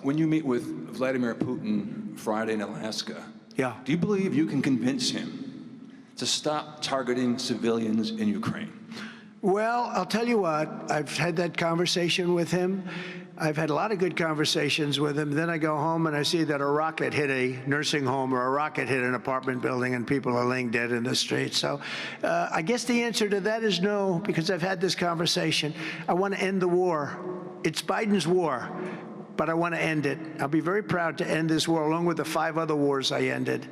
when you meet with Vladimir Putin Friday in Alaska, yeah, do you believe you can convince him to stop targeting civilians in Ukraine? Well, I'll tell you what, I've had that conversation with him. I've had a lot of good conversations with him. Then I go home and I see that a rocket hit a nursing home or a rocket hit an apartment building and people are laying dead in the street. So I guess the answer to that is no, because I've had this conversation. I want to end the war. It's Biden's war, but I want to end it. I'll be very proud to end this war along with the 5 other wars I ended.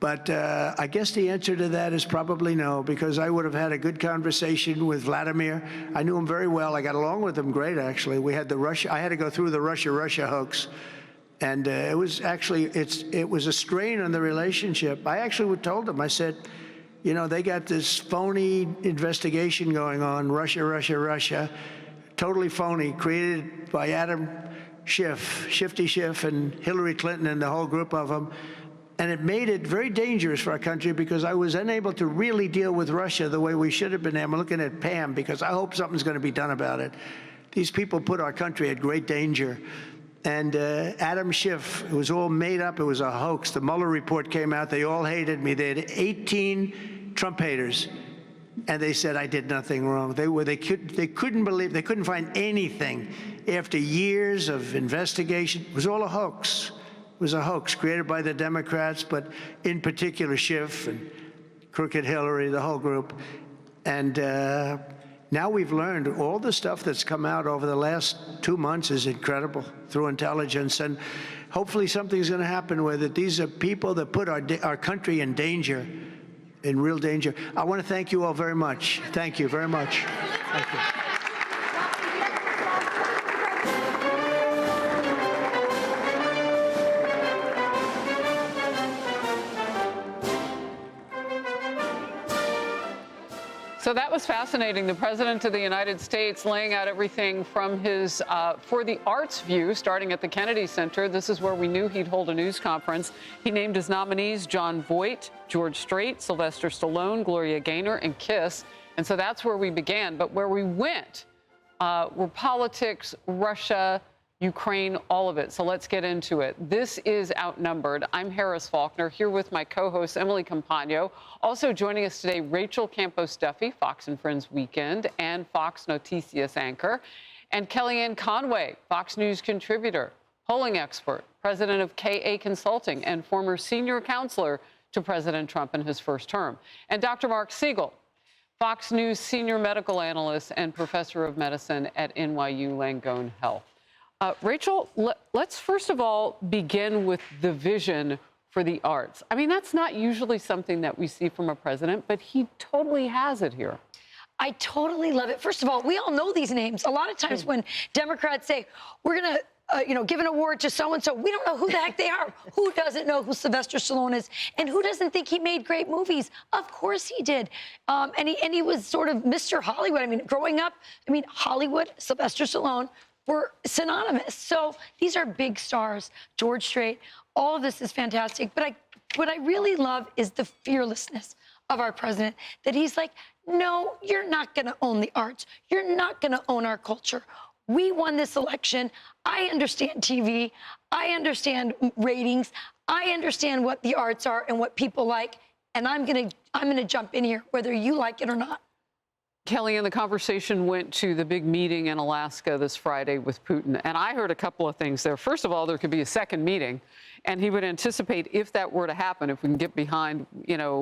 But I guess the answer to that is probably no, because I would have had a good conversation with Vladimir. I knew him very well. I got along with him great, actually. We had the Russia. I had to go through the Russia hoax, and it was actually it was a strain on the relationship. I actually told him. I said, you know, they got this phony investigation going on, Russia, totally phony, created by Adam Schiff, Shifty Schiff, and Hillary Clinton and the whole group of them. And it made it very dangerous for our country because I was unable to really deal with Russia the way we should have been. I'm looking at Pam because I hope something's going to be done about it. These people put our country at great danger. And Adam Schiff, it was all made up. It was a hoax. The Mueller report came out. They all hated me. They had 18 Trump haters. And they said I did nothing wrong. They couldn't believe, they couldn't find anything after years of investigation. It was all a hoax. It was a hoax created by the Democrats, but in particular Schiff and Crooked Hillary, the whole group. And now we've learned all the stuff that's come out over the last 2 months is incredible through intelligence. And hopefully something's going to happen with it. These are people that put our country in danger, in real danger. I want to thank you all very much. Thank you very much. Thank you. So that was fascinating. The President of the United States laying out everything from his for the arts view, starting at the Kennedy Center. This is where we knew he'd hold a news conference. He named his nominees Jon Voight, George Strait, Sylvester Stallone, Gloria Gaynor, and Kiss. And so that's where we began. But where we went were politics, Russia, Ukraine, all of it. So let's get into it. This is Outnumbered. I'm Harris Faulkner, here with my co-host Emily Campagno. Also joining us today, Rachel Campos-Duffy, Fox and Friends Weekend and Fox Noticias anchor, and Kellyanne Conway, Fox News contributor, polling expert, president of KA Consulting, and former senior counselor to President Trump in his first term, and Dr. Mark Siegel, Fox News senior medical analyst and professor of medicine at NYU Langone Health. Rachel, let's first of all begin with the vision for the arts. I mean, that's not usually something that we see from a president, but he totally has it here. I totally love it. First of all, we all know these names. A lot of times when Democrats say, we're going to give an award to so-and-so, we don't know who the heck they are. Who doesn't know who Sylvester Stallone is? And who doesn't think he made great movies? Of course he did. And he was sort of Mr. Hollywood. I mean, growing up, Hollywood, Sylvester Stallone, were synonymous. So these are big stars. George Strait, all of this is fantastic. But what I really love is the fearlessness of our president, that he's like, no, you're not going to own the arts. You're not going to own our culture. We won this election. I understand TV. I understand ratings. I understand what the arts are and what people like. And I'm going to jump in here, whether you like it or not. Kellyanne, the conversation went to the big meeting in Alaska this Friday with Putin, and I heard a couple of things there. First of all, there could be a second meeting, and he would anticipate, if that were to happen, if we can get behind,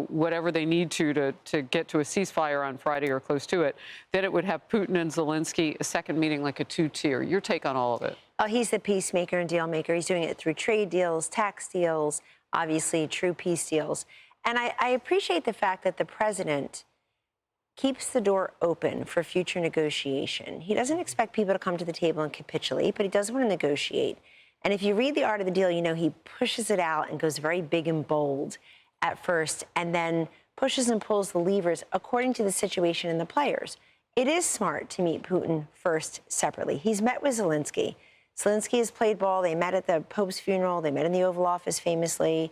whatever they need to get to a ceasefire on Friday or close to it, that it would have Putin and Zelensky, a second meeting, like a two-tier. Your take on all of it? Oh, he's the peacemaker and deal maker. He's doing it through trade deals, tax deals, obviously true peace deals. And I appreciate the fact that the president keeps the door open for future negotiation. He doesn't expect people to come to the table and capitulate, but he does want to negotiate. And if you read the art of the deal, he pushes it out and goes very big and bold at first, and then pushes and pulls the levers according to the situation and the players. It is smart to meet Putin first separately. He's met with Zelensky. Zelensky has played ball. They met at the Pope's funeral. They met in the Oval Office famously.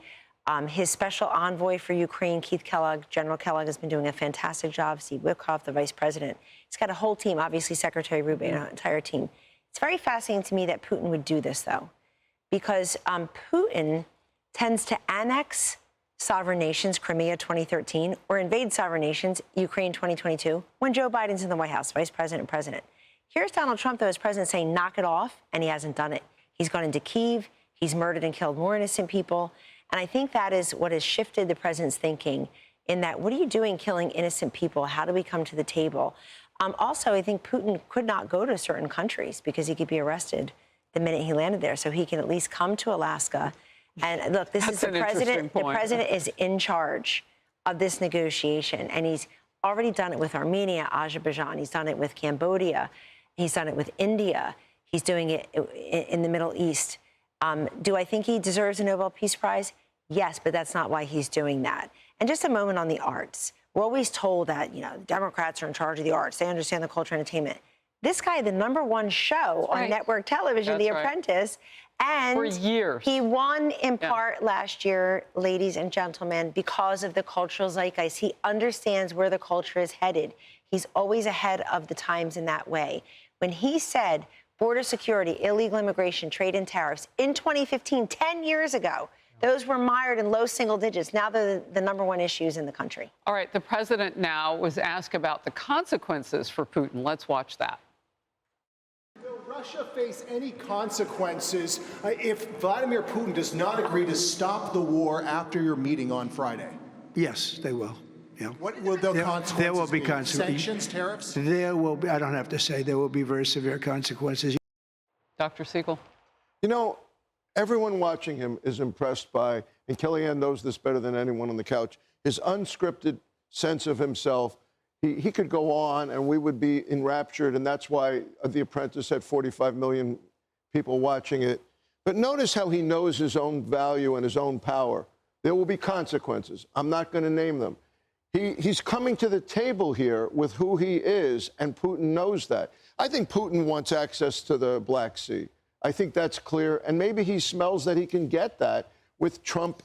His special envoy for Ukraine, Keith Kellogg, General Kellogg, has been doing a fantastic job. Steve Witkoff, the vice president. He's got a whole team, obviously Secretary Rubio, an entire team. It's very fascinating to me that Putin would do this, though, because Putin tends to annex sovereign nations, Crimea 2013, or invade sovereign nations, Ukraine 2022, when Joe Biden's in the White House, vice president and president. Here's Donald Trump, though, as president, saying knock it off, and he hasn't done it. He's gone into Kyiv. He's murdered and killed more innocent people. And I think that is what has shifted the president's thinking in that, what are you doing killing innocent people? How do we come to the table? Also, I think Putin could not go to certain countries because he could be arrested the minute he landed there. So he can at least come to Alaska. And look, this is the president. The president is in charge of this negotiation. And he's already done it with Armenia, Azerbaijan. He's done it with Cambodia. He's done it with India. He's doing it in the Middle East. Do I think he deserves a Nobel Peace Prize? Yes, but that's not why he's doing that. And just a moment on the arts. We're always told that, you know, Democrats are in charge of the arts. They understand the culture and entertainment. This guy, the #1 show on network television, The Apprentice, and for years. He won in part last year, ladies and gentlemen, because of the cultural zeitgeist. He understands where the culture is headed. He's always ahead of the times in that way. When he said border security, illegal immigration, trade and tariffs in 2015, 10 years ago, those were mired in low single digits. Now they're the #1 issues in the country. All right, the president now was asked about the consequences for Putin. Let's watch that. Will Russia face any consequences if Vladimir Putin does not agree to stop the war after your meeting on Friday? Yes, they will. Yeah. What will the consequences There will be be? consequences. Sanctions, tariffs? There will be, I don't have to say, there will be very severe consequences. Dr. Siegel. You know, everyone watching him is impressed by, and Kellyanne knows this better than anyone on the couch, his unscripted sense of himself. He could go on and we would be enraptured, and that's why The Apprentice had 45 million people watching it. But notice how he knows his own value and his own power. There will be consequences. I'm not going to name them. He's coming to the table here with who he is, and Putin knows that. I think Putin wants access to the Black Sea. I think that's clear, and maybe he smells that he can get that with Trump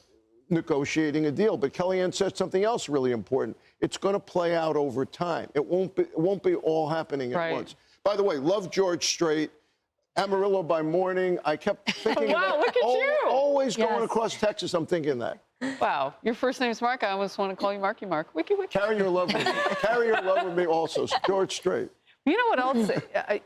negotiating a deal. But Kellyanne said something else really important. It's going to play out over time. It won't be all happening at once. By the way, love George Strait, Amarillo by morning. I kept thinking wow, look at you. Always going across Texas, I'm thinking that. Wow, your first name's Mark. I almost want to call you Marky Mark. Wiki, wiki. Carry your love with me. Carry your love with me also. George Strait. You know what else,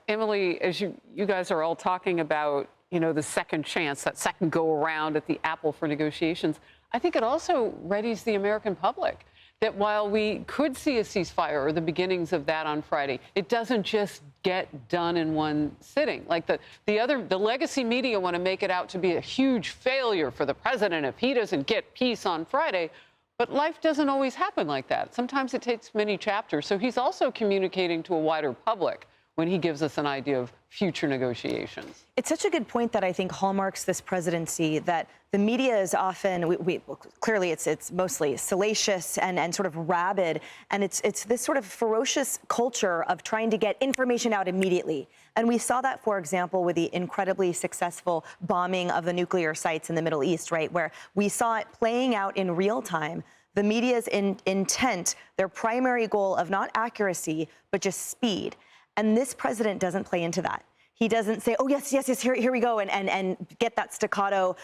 Emily, as you guys are all talking about, you know, the second chance, that second go around at the apple for negotiations, I think it also readies the American public that while we could see a ceasefire or the beginnings of that on Friday, it doesn't just get done in one sitting. Like the legacy media want to make it out to be a huge failure for the president if he doesn't get peace on Friday. But life doesn't always happen like that. Sometimes it takes many chapters. So he's also communicating to a wider public when he gives us an idea of future negotiations. It's such a good point that I think hallmarks this presidency, that the media is often, clearly it's mostly salacious and sort of rabid, and it's this sort of ferocious culture of trying to get information out immediately. And we saw that, for example, with the incredibly successful bombing of the nuclear sites in the Middle East, right, where we saw it playing out in real time. The media's intent, their primary goal of not accuracy, but just speed. And this president doesn't play into that. He doesn't say, oh, yes, here we go, and get that staccato,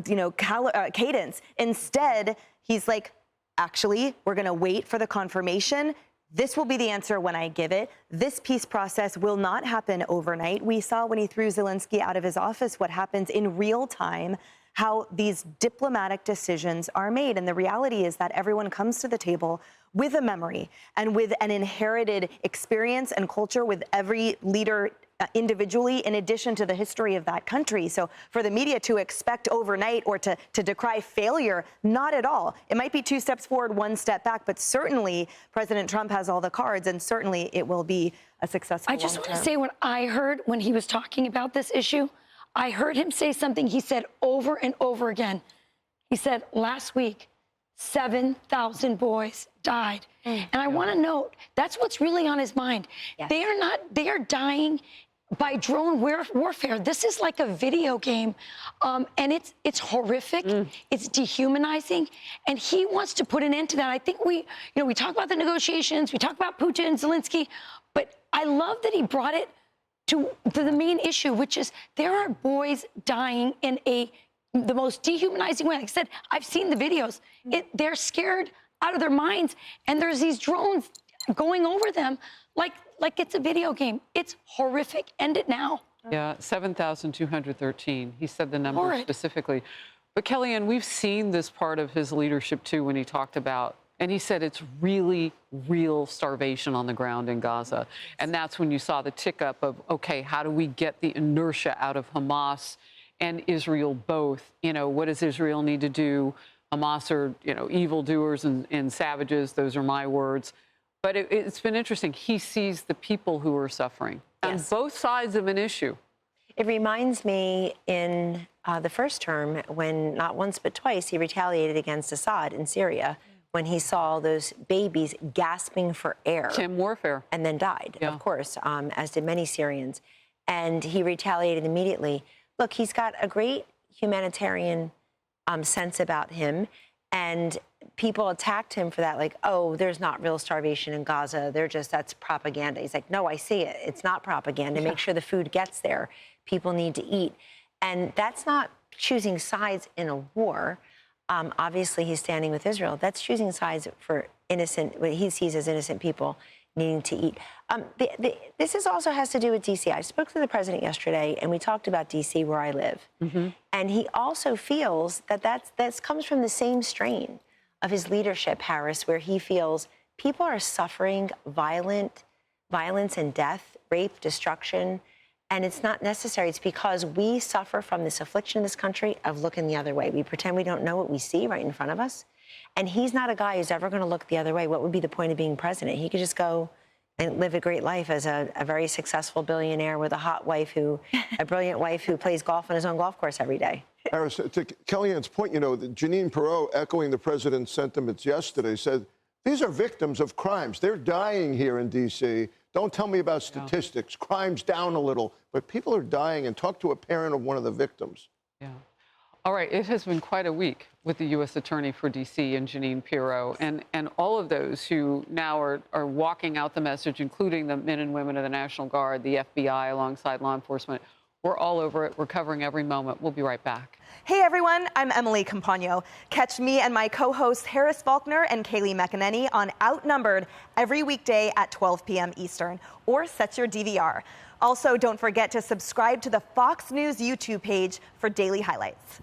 you know, cadence. Instead, he's like, actually, we're going to wait for the confirmation. This will be the answer when I give it. This peace process will not happen overnight. We saw when he threw Zelensky out of his office what happens in real time, how these diplomatic decisions are made. And the reality is that everyone comes to the table with a memory and with an inherited experience and culture with every leader individually, in addition to the history of that country. So for the media to expect overnight or to decry failure, not at all. It might be 2 steps forward, 1 step back, but certainly President Trump has all the cards, and certainly it will be a successful I just want to say what I heard when he was talking about this issue. I heard him say something he said over and over again. He said last week, 7,000 boys died. And I want to note, that's what's really on his mind. Yes. They are dying by drone warfare. This is like a video game, and it's horrific. It's dehumanizing, and he wants to put an end to that. I think we talk about the negotiations, we talk about Putin, Zelensky, but I love that he brought it to the main issue, which is there are boys dying in the most dehumanizing way. Like I said, I've seen the videos. They're scared out of their minds, and there's these drones going over them like it's a video game. It's horrific. End it now. Yeah, 7,213. He said the number Horrid. specifically. But Kellyanne, we've seen this part of his leadership too when he talked about, and he said it's really real starvation on the ground in Gaza. And that's when you saw the tick up of, okay, how do we get the inertia out of Hamas and Israel both? You know, what does Israel need to do? Hamas are, you know, evildoers and savages. Those are my words. But it's been interesting. He sees the people who are suffering on both sides of an issue. It reminds me in the first term when not once but twice he retaliated against Assad in Syria when he saw those babies gasping for air. Chem warfare. And then died, of course, as did many Syrians. And he retaliated immediately. Look, he's got a great humanitarian sense about him. And people attacked him for that, like, oh, there's not real starvation in Gaza. That's propaganda. He's like, no, I see it. It's not propaganda. Make sure the food gets there. People need to eat. And that's not choosing sides in a war. Obviously, he's standing with Israel. That's choosing sides for what he sees as innocent people needing to eat. This also has to do with D.C. I spoke to the president yesterday, and we talked about D.C., where I live. And he also feels that comes from the same strain of his leadership, Harris, where he feels people are suffering violence and death, rape, destruction, and it's not necessary. It's because we suffer from this affliction in this country of looking the other way. We pretend we don't know what we see right in front of us. And he's not a guy who's ever going to look the other way. What would be the point of being president? He could just go and live a great life as a very successful billionaire with a hot wife a brilliant wife who plays golf on his own golf course every day. Harris, to Kellyanne's point, you know, Jeanine Pirro, echoing the president's sentiments yesterday, said, these are victims of crimes. They're dying here in D.C. Don't tell me about statistics. Crime's down a little, but people are dying. And talk to a parent of one of the victims. Yeah. All right, it has been quite a week with the U.S. Attorney for D.C. and Jeanine Pirro, and all of those who now are walking out the message, including the men and women of the National Guard, the FBI, alongside law enforcement. We're all over it. We're covering every moment. We'll be right back. Hey, everyone. I'm Emily Campagno. Catch me and my co-hosts Harris Faulkner and Kaylee McEnany on Outnumbered every weekday at 12 p.m. Eastern, or set your DVR. Also, don't forget to subscribe to the Fox News YouTube page for daily highlights.